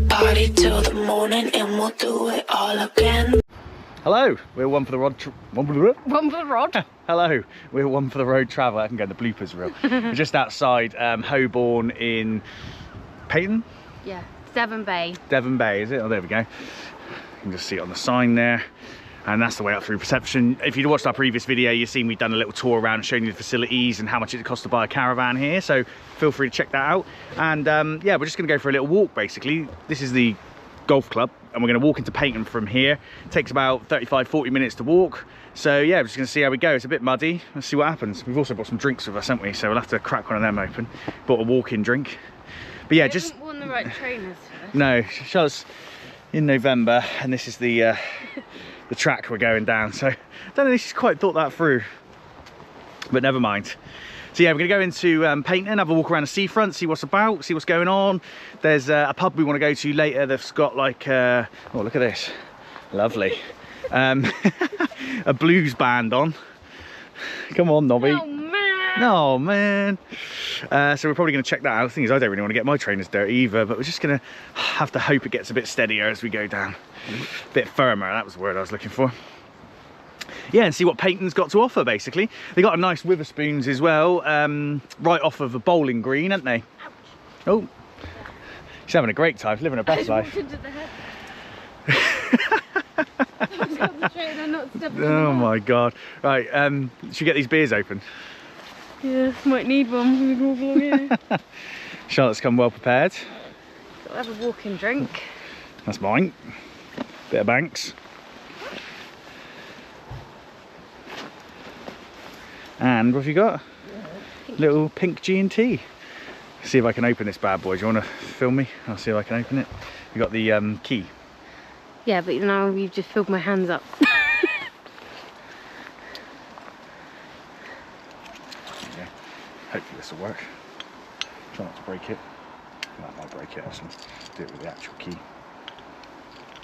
party till the morning and we'll do it all again. Hello, we're one for the rod. One for the rod. Hello, we're one for the road travel. I can go in the bloopers reel. We're just outside Hoburne in Paignton. Yeah, Devon Bay. Devon Bay, is it? Oh, there we go. You can just see it on the sign there. And that's the way up through reception. If you'd watched our previous video, you've seen we've done a little tour around showing you the facilities and how much it costs to buy a caravan here. So feel free to check that out. And yeah, we're just gonna go for a little walk basically. This is the golf club and we're gonna walk into Paignton from here. It takes about 35-40 minutes to walk. So yeah, we're just gonna see how we go. It's a bit muddy. Let's see what happens. We've also brought some drinks with us, haven't we? So we'll have to crack one of them open. Bought a walk-in drink. But yeah, just... haven't worn the right trainers first. No, Charlotte's in November and this is the track we're going down, so I don't know, she's quite thought that through, but never mind. So yeah, we're gonna go into Paignton, have a walk around the seafront, see what's about, see what's going on. There's a pub we want to go to later that's got like oh, look at this, lovely, a blues band on. Come on, Nobby. Oh man. Oh man. So we're probably going to check that out. The thing is, I don't really want to get my trainers dirty either, but we're just going to have to hope it gets a bit steadier as we go down. A bit firmer, that was the word I was looking for. Yeah, and see what Paignton's got to offer, basically. They got a nice Witherspoons as well, right off of a bowling green, haven't they? Ouch. Oh, she's having a great time, living her best life. Oh my god. Right, should we get these beers open? Yeah, might need one. Charlotte's come well prepared. Got to have a walking drink. That's mine. Bit of Banks. And what have you got? Little pink G&T. See if I can open this bad boy. Do you want to film me? I'll see if I can open it. You got the key. Yeah, but now you've just filled my hands up. Hopefully this will work. Try not to break it. That might break it actually. Do it with the actual key.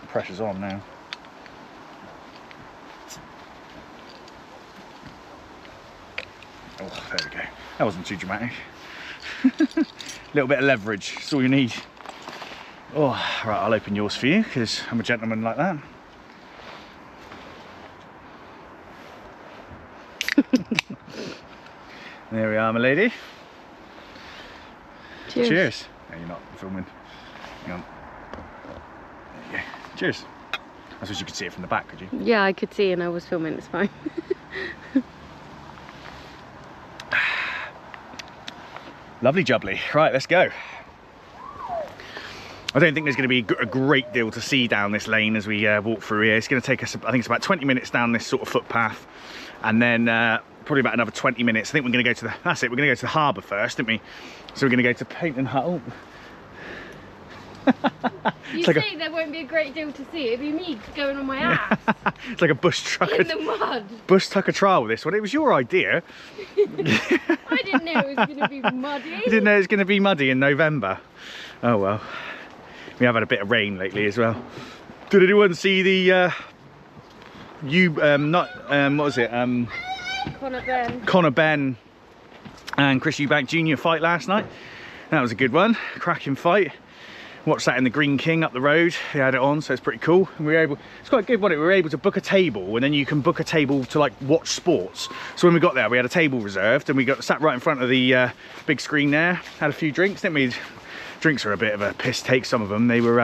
The pressure's on now. Oh, there we go. That wasn't too dramatic. A little bit of leverage, that's all you need. Oh, right, I'll open yours for you because I'm a gentleman like that. There we are, my lady. Cheers. Cheers. No, you're not filming. Hang on. There you go. Cheers. I suppose you could see it from the back, could you? Yeah, I could see and I was filming, it's fine. Lovely jubbly. Right, let's go. I don't think there's going to be a great deal to see down this lane as we walk through here. It's going to take us, I think it's about 20 minutes down this sort of footpath. And then probably about another 20 minutes. I think we're going to go to the, that's it, we're going to go to the harbour first, didn't we? So we're going to go to Paignton Hut. You like say there won't be a great deal to see. It'd be me going on my ass. It's like a bush trucker. In the mud. Bush tucker trial, this one. It was your idea. I didn't know it was going to be muddy. You didn't know it was going to be muddy in November. Oh well. We have had a bit of rain lately as well. Did anyone see the what was it? Connor Ben and Chris Eubank Jr. fight last night. That was a good one. Cracking fight. Watched that in the Green King up the road. They had it on, so it's pretty cool. And we were able, it's quite good, wasn't it? We were able to book a table, and then you can book a table to like watch sports. So when we got there, we had a table reserved, and we got sat right in front of the big screen there. Had a few drinks, didn't we? Drinks are a bit of a piss take, some of them. They were,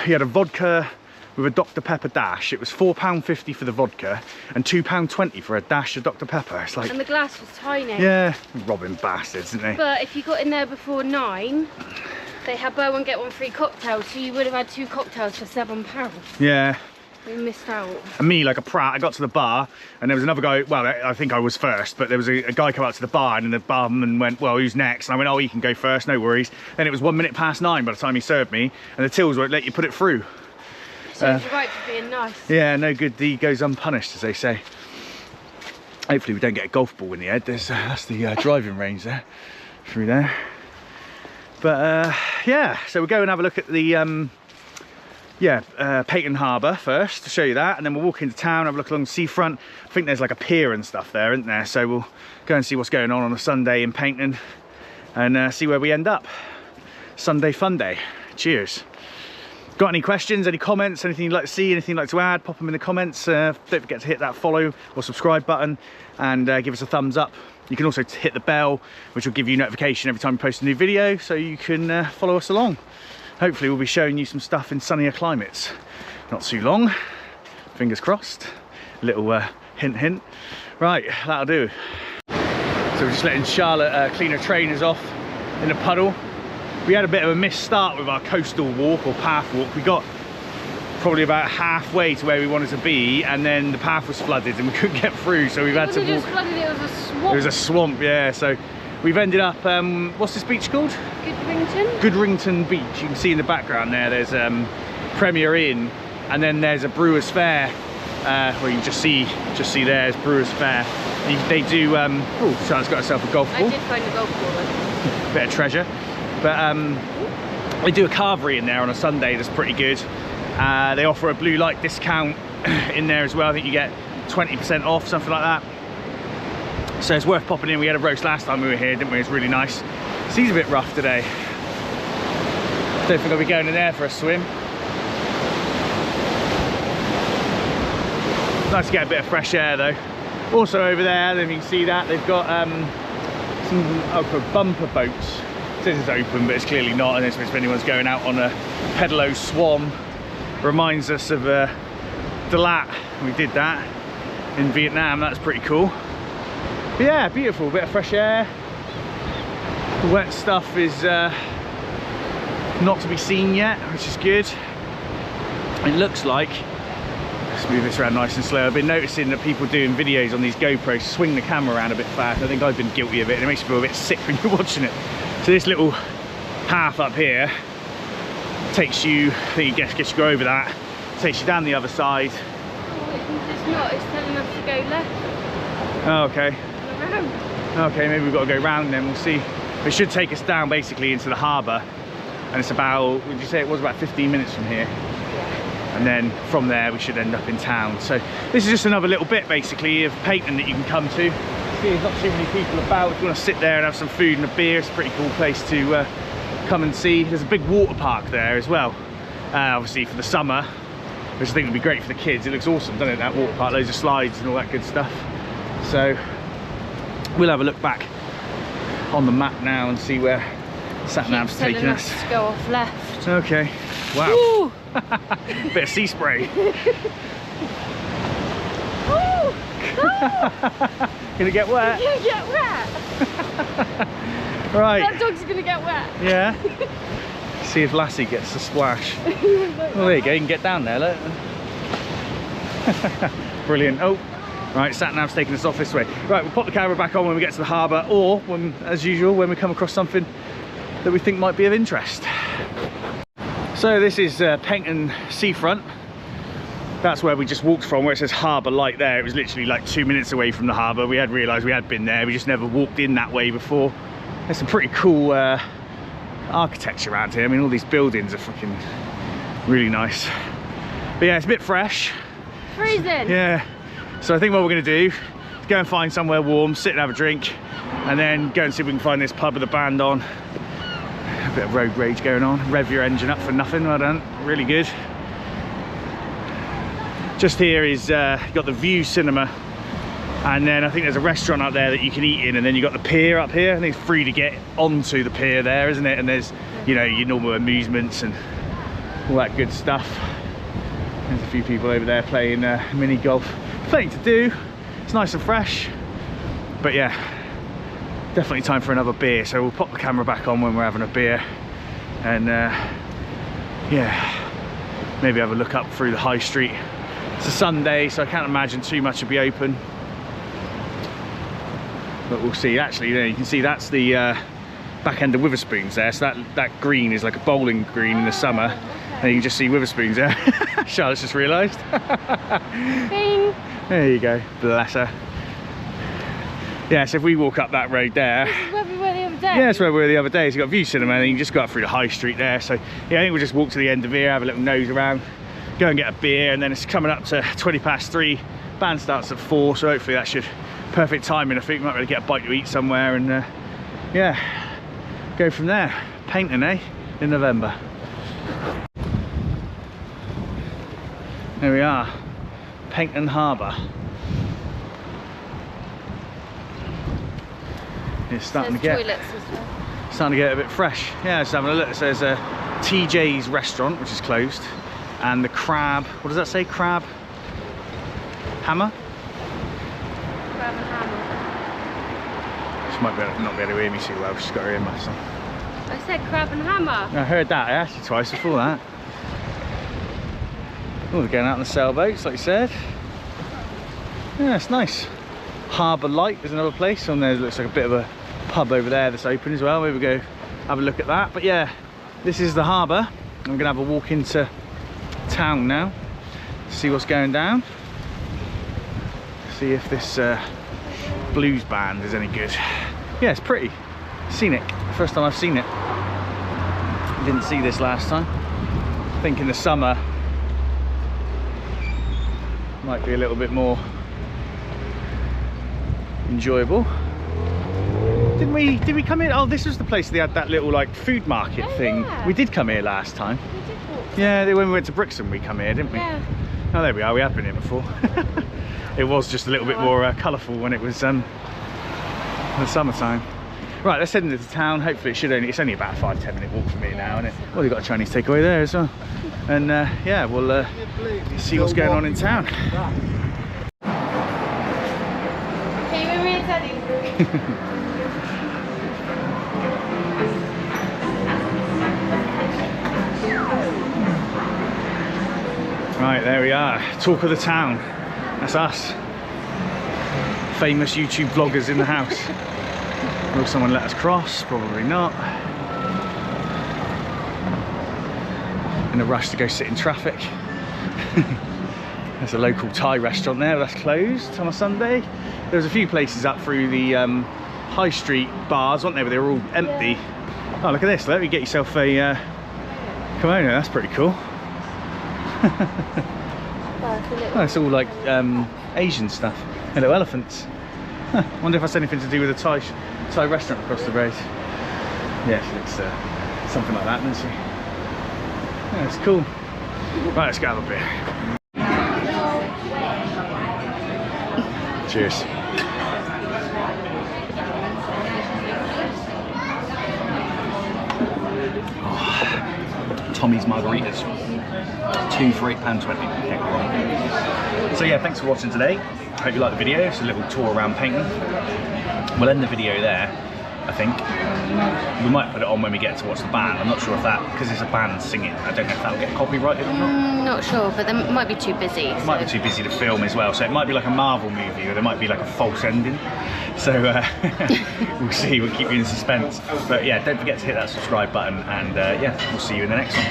he had a vodka with a Dr. Pepper dash. It was £4.50 for the vodka and £2.20 for a dash of Dr. Pepper. It's like, and the glass was tiny. Yeah, robbing bastards, didn't they? But if you got in there before 9, they had buy one get one free cocktails, so you would have had 2 cocktails for £7. Yeah. We missed out. And me, like a prat, I got to the bar and there was another guy, well, I think I was first, but there was a guy come out to the bar and the barman went, well, who's next? And I went, oh, you can go first, no worries. Then it was 1 minute past 9 by the time he served me, and the tills won't let you put it through. So it's right for being nice. Yeah, no good deed goes unpunished, as they say. Hopefully we don't get a golf ball in the head. There's that's the driving range there, through there. But yeah, so we'll go and have a look at the Paignton Harbour first to show you that, and then we'll walk into town, have a look along the seafront. I think there's like a pier and stuff there, isn't there? So we'll go and see what's going on a Sunday in Paignton and see where we end up. Sunday fun day. cheers. Got any questions, any comments, anything you'd like to see, anything you'd like to add, pop them in the comments. Don't forget to hit that follow or subscribe button and give us a thumbs up. You can also hit the bell, which will give you notification every time we post a new video, so you can follow us along. Hopefully we'll be showing you some stuff in sunnier climates. Not too long, fingers crossed. Little hint hint. Right, that'll do. So we're just letting Charlotte clean her trainers off in a puddle. We had a bit of a missed start with our coastal walk or path walk. We got probably about halfway to where we wanted to be, and then the path was flooded and we couldn't get through, so we've had to walk. It wasn't just flooded, it was a swamp. It was a swamp, yeah. So we've ended up, what's this beach called? Goodrington. Goodrington Beach. You can see in the background there, there's Premier Inn, and then there's a Brewers Fair, where you just see there's Brewers Fair. They do, oh, Charlotte's got herself a golf ball. I did find a golf ball though. Bit of treasure. But they do a carvery in there on a Sunday that's pretty good. They offer a blue light discount in there as well. I think you get 20% off, something like that. So it's worth popping in. We had a roast last time we were here, didn't we? It was really nice. Sea's a bit rough today. Don't think I'll be going in there for a swim. Nice to get a bit of fresh air though. Also over there, if you can see that, they've got some bumper boats. It says it's open, but it's clearly not, and if anyone's going out on a Pedalo Swan, reminds us of Dalat. We did that in Vietnam. That's pretty cool. But yeah, beautiful, bit of fresh air. The wet stuff is not to be seen yet, which is good. It looks like, let's move this around nice and slow. I've been noticing that people doing videos on these GoPros swing the camera around a bit fast. I think I've been guilty of it, and it makes you feel a bit sick when you're watching it. So this little path up here takes you, I think it gets you go over that, takes you down the other side. Oh, it's not, it's telling us to go left. Oh, okay. Okay, maybe we've got to go round then, we'll see. It should take us down basically into the harbour, and it's about, would you say it was about 15 minutes from here? Yeah. And then from there we should end up in town. So this is just another little bit basically of Paignton that you can come to. There's not too many people about. If you want to sit there and have some food and a beer, it's a pretty cool place to come and see. There's a big water park there as well, obviously for the summer, which I think would be great for the kids. It looks awesome, doesn't it, that water park? Loads of slides and all that good stuff. So we'll have a look back on the map now and see where sat-nav's taking us. To go off left. Okay. Wow. Bit of sea spray. Gonna get wet? You're gonna get wet! Right. That dog's gonna get wet. Yeah? See if Lassie gets the splash. Well, there you go, you can get down there, look. Brilliant. Oh, right, sat-nav's taking us off this way. Right, we'll pop the camera back on when we get to the harbour, or, when, as usual, when we come across something that we think might be of interest. So this is Paignton seafront. That's where we just walked from, where it says harbour light there. It was literally like 2 minutes away from the harbour. We had realised we had been there, we just never walked in that way before. There's some pretty cool architecture around here. I mean, all these buildings are freaking really nice. But yeah, it's a bit fresh. Freezing. Yeah. So I think what we're going to do is go and find somewhere warm, sit and have a drink, and then go and see if we can find this pub with a band on. A bit of road rage going on. Rev your engine up for nothing, well done. Really good. Just here is you've got the View Cinema, and then I think there's a restaurant up there that you can eat in, and then you've got the pier up here. I think it's free to get onto the pier there, isn't it? And there's, you know, your normal amusements and all that good stuff. There's a few people over there playing mini golf. Plenty to do. It's nice and fresh, but yeah, definitely time for another beer. So we'll pop the camera back on when we're having a beer, and yeah, maybe have a look up through the high street. It's a Sunday, so I can't imagine too much will be open, but we'll see. Actually, there you can see that's the back end of Witherspoons there, so that green is like a bowling green in the summer, and you can just see Witherspoons there. Charlotte's just realised. There you go, bless her. Yeah, so if we walk up that road there, this is where we were the other day. Yeah, that's where we were the other day. So you've got View Cinema, and you can just go up through the high street there. So yeah, I think we'll just walk to the end of here, have a little nose around, go and get a beer, and then it's coming up to 3:20. Band starts at 4, so hopefully that should perfect timing. I think we might be able to get a bite to eat somewhere, and yeah, go from there. Paignton, eh? In November. There we are, Paignton Harbour. It's starting to get a bit fresh. Yeah, just having a look. It says TJ's restaurant, which is closed, and the Crab. What does that say? Crab Hammer. Crab and Hammer. She might not be able to hear me too well. She's got her earmuffs on. I said Crab and Hammer. I heard that. I asked you twice before that. Oh, we're going out on the sailboats, like you said. Yeah, it's nice. Harbour Light is another place. On there looks like a bit of a pub over there that's open as well. Maybe we go have a look at that. But yeah, this is the harbour. I'm gonna have a walk into town now, see what's going down, see if this blues band is any good. Yeah, it's pretty scenic. First time I've seen it. Didn't see this last time. I think in the summer might be a little bit more enjoyable. Did we come in? Oh, this was the place they had that little like food market thing. Yeah. We did come here last time. We did walk. Yeah, when we went to Brixton we come here, didn't we? Yeah. Oh, there we are. We have been here before. It was just a little bit more colourful when it was the summertime. Right, let's head into the town. Hopefully it's only about a 5-10 minute walk from here now, isn't it? Well, we've got a Chinese takeaway there as well. And yeah, we'll see what's going on in town. Right, there we are. Talk of the town. That's us. Famous YouTube vloggers in the house. Will someone let us cross? Probably not. In a rush to go sit in traffic. There's a local Thai restaurant there, but that's closed on a Sunday. There's a few places up through the high street bars, weren't there, but they were all empty. Yeah. Oh, look at this. Let me get yourself a kimono. That's pretty cool. Oh, it's all like Asian stuff. Hello, elephants. Huh. Wonder if that's anything to do with a Thai restaurant across the road. Yes, it's something like that, doesn't she? Yeah, it's cool. Right, let's go have a beer. Cheers. Oh, Tommy's margaritas. 2 for £8.20. So yeah, thanks for watching today. Hope you liked the video. It's a little tour around Paignton. We'll end the video there, I think. We might put it on when we get to watch the band. I'm not sure if that, because it's a band singing, I don't know if that'll get copyrighted or not. Not sure, but they might be too busy. It might be too busy to film as well, so it might be like a Marvel movie, or there might be like a false ending. So we'll see, we'll keep you in suspense. But yeah, don't forget to hit that subscribe button, and yeah, we'll see you in the next one.